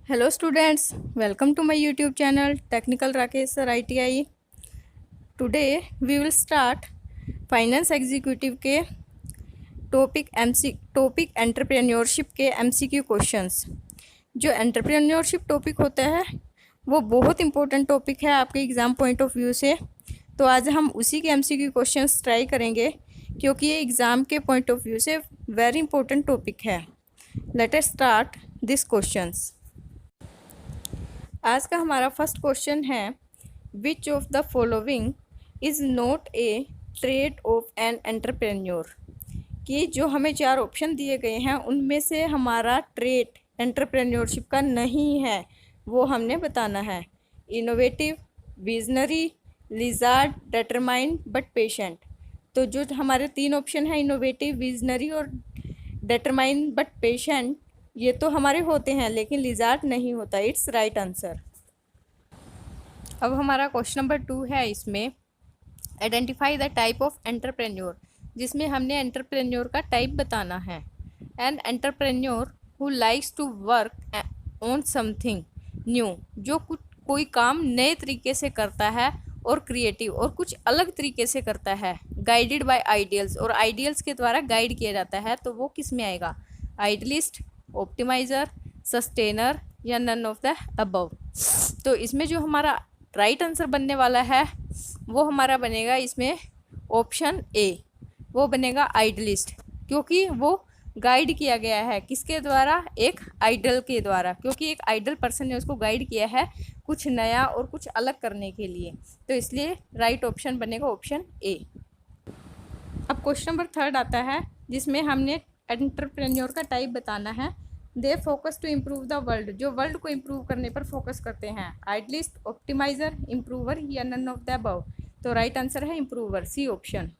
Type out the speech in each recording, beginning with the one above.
Hello students, welcome to my YouTube channel technical Rakesh sir ITI। Today we will start finance executive के topic entrepreneurship के MCQ questions. जो entrepreneurship topic होता है वो बहुत important topic है आपके एग्ज़ाम पॉइंट ऑफ व्यू से। तो आज हम उसी के MCQ क्वेश्चंस ट्राई करेंगे क्योंकि ये एग्ज़ाम के पॉइंट ऑफ व्यू से वेरी इंपॉर्टेंट टॉपिक है। Let us start this questions. आज का हमारा फर्स्ट क्वेश्चन है, which of the following is not a trade off an entrepreneur. कि जो हमें चार ऑप्शन दिए गए हैं उनमें से हमारा ट्रेड एंटरप्रेन्योरशिप का नहीं है, वो हमने बताना है। Innovative, visionary, lizard, determined but patient. तो जो हमारे तीन ऑप्शन हैं, इनोवेटिव, विजनरी और डिटरमाइंड बट पेशेंट, ये तो हमारे होते हैं लेकिन लिजार्ड नहीं होता। It's right answer. अब हमारा क्वेश्चन नंबर 2 है, इसमें identify the type of entrepreneur, जिसमें हमने एंटरप्रेन्योर का टाइप बताना है। An entrepreneur who likes to work on something new, जो कोई काम नए तरीके से करता है और क्रिएटिव और कुछ अलग तरीके से करता है। गाइडेड बाय आइडियल्स, और आइडियल्स के द्वारा गाइड किया जाता है, तो वो किस में आएगा? आइडलिस्ट, ऑप्टिमाइज़र, सस्टेनर या नन ऑफ द अबव। तो इसमें जो हमारा राइट आंसर बनने वाला है वो हमारा बनेगा इसमें ऑप्शन ए, वो बनेगा आइडलिस्ट, क्योंकि वो गाइड किया गया है किसके द्वारा? एक आइडल के द्वारा, क्योंकि एक आइडल पर्सन ने उसको गाइड किया है कुछ नया और कुछ अलग करने के लिए। तो इसलिए राइट ऑप्शन बनेगा ऑप्शन ए। अब क्वेश्चन नंबर 3 आता है, जिसमें हमने एंटरप्रेन्योर का टाइप बताना है। They focus to improve the world, जो वर्ल्ड को इम्प्रूव करने पर फोकस करते हैं। आइडलिस्ट, ऑप्टिमाइजर, इम्प्रूवर या नन ऑफ द अबव। तो राइट आंसर है improver, C option.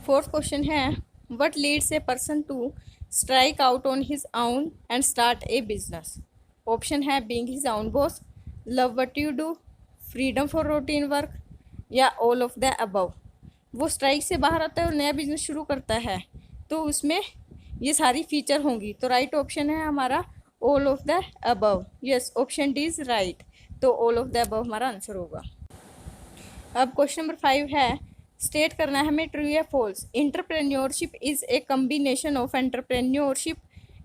Fourth question है, what leads a person to strike out on his own and start a business. Option है being his own boss, love what you do, freedom for routine work या all of the above. वो strike से बाहर आता है और नया business शुरू करता है, तो उसमें ये सारी फीचर होंगी। तो राइट ऑप्शन है हमारा all of the above. Yes, option D is right. तो ऑल ऑफ द अबव हमारा आंसर होगा। अब क्वेश्चन नंबर 5 है, स्टेट करना है हमें ट्रू या false. Entrepreneurship is a combination of entrepreneurship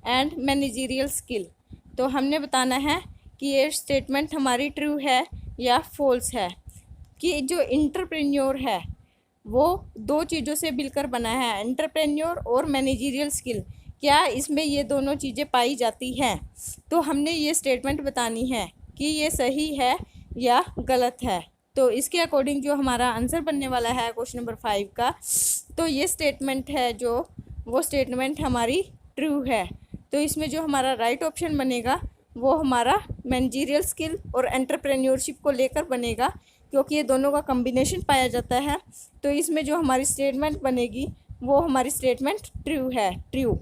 and managerial skill. तो हमने बताना है कि ये स्टेटमेंट हमारी ट्रू है या फॉल्स है, कि जो एंटरप्रेन्योर है वो दो चीज़ों से मिलकर बना है, एंटरप्रेन्योर और मैनेजरियल स्किल। क्या इसमें ये दोनों चीज़ें पाई जाती हैं? तो हमने ये स्टेटमेंट बतानी है कि ये सही है या गलत है। तो इसके अकॉर्डिंग जो हमारा आंसर बनने वाला है क्वेश्चन नंबर 5 का, तो ये स्टेटमेंट है जो वो स्टेटमेंट हमारी ट्रू है। तो इसमें जो हमारा राइट ऑप्शन बनेगा वो हमारा मैनेजरियल स्किल और एंटरप्रेन्योरशिप को लेकर बनेगा, क्योंकि ये दोनों का कम्बिनेशन पाया जाता है। तो इसमें जो हमारी स्टेटमेंट बनेगी वो हमारी स्टेटमेंट ट्रू है, ट्रू।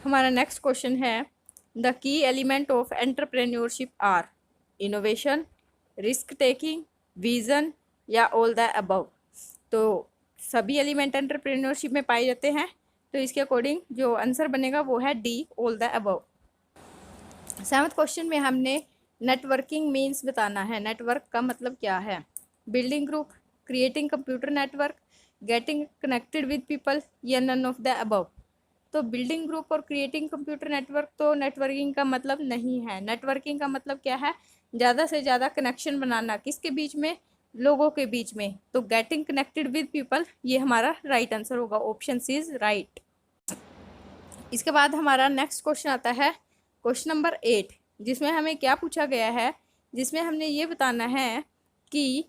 हमारा नेक्स्ट क्वेश्चन है, the key element of entrepreneurship are innovation, risk taking, vision या ऑल द अबव। तो सभी एलिमेंट एंटरप्रेन्योरशिप में पाए जाते हैं, तो इसके अकॉर्डिंग जो आंसर बनेगा वो है D, all the above. 7th question में हमने नेटवर्किंग मीन्स बताना है। नेटवर्क का मतलब क्या है? Building group, creating computer network, getting connected with people या नन ऑफ द अबव। तो बिल्डिंग ग्रुप और क्रिएटिंग कंप्यूटर नेटवर्क तो नेटवर्किंग का मतलब नहीं है। नेटवर्किंग का मतलब क्या है? ज़्यादा से ज़्यादा कनेक्शन बनाना, किसके बीच में? लोगों के बीच में। तो गेटिंग कनेक्टेड विद पीपल ये हमारा राइट आंसर होगा, ऑप्शन सी इज राइट। इसके बाद हमारा नेक्स्ट क्वेश्चन आता है क्वेश्चन नंबर 8, जिसमें हमें क्या पूछा गया है? जिसमें हमने ये बताना है कि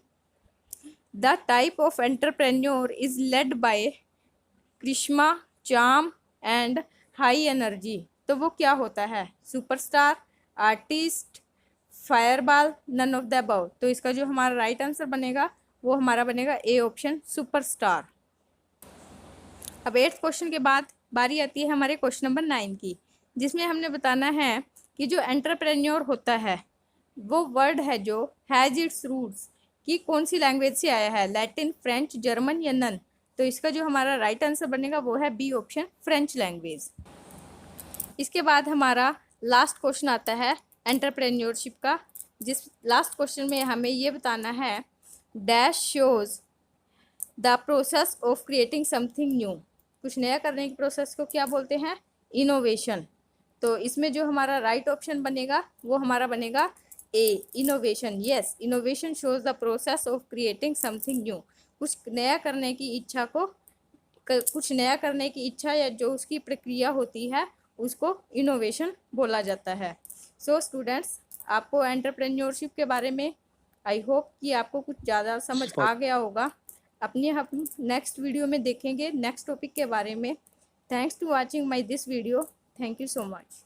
the type of entrepreneur is led by charisma, charm and high energy. तो वो क्या होता है? Superstar, artist, fireball, none of the above. तो इसका जो हमारा राइट आंसर बनेगा वो हमारा बनेगा ए ऑप्शन, सुपरस्टार। अब 8th क्वेश्चन के बाद बारी आती है हमारे क्वेश्चन नंबर 9 की, जिसमें हमने बताना है कि जो एंटरप्रेन्योर होता है वो वर्ड है जो हैज़ इट्स रूट्स, कि कौन सी लैंग्वेज से आया है? लैटिन, फ्रेंच, जर्मन या नन। तो इसका जो हमारा राइट आंसर बनेगा वो है बी ऑप्शन, फ्रेंच लैंग्वेज। इसके बाद हमारा लास्ट क्वेश्चन आता है एंटरप्रेन्योरशिप का, जिस लास्ट क्वेश्चन में हमें ये बताना है dash shows the process of creating something new. कुछ नया करने की प्रोसेस को क्या बोलते हैं? इनोवेशन। तो इसमें जो हमारा राइट ऑप्शन बनेगा वो हमारा बनेगा uh, innovation. Yes, innovation shows the process of creating something new. कुछ नया करने की इच्छा को कुछ नया करने की इच्छा या जो उसकी प्रक्रिया होती है उसको इनोवेशन बोला जाता है। सो स्टूडेंट्स, आपको एंटरप्रेन्योरशिप के बारे में आई होप कि आपको कुछ ज़्यादा समझ आ गया होगा। अपने हम नेक्स्ट वीडियो में देखेंगे नेक्स्ट टॉपिक के बारे में। Thanks to watching my this video. Thank you so much.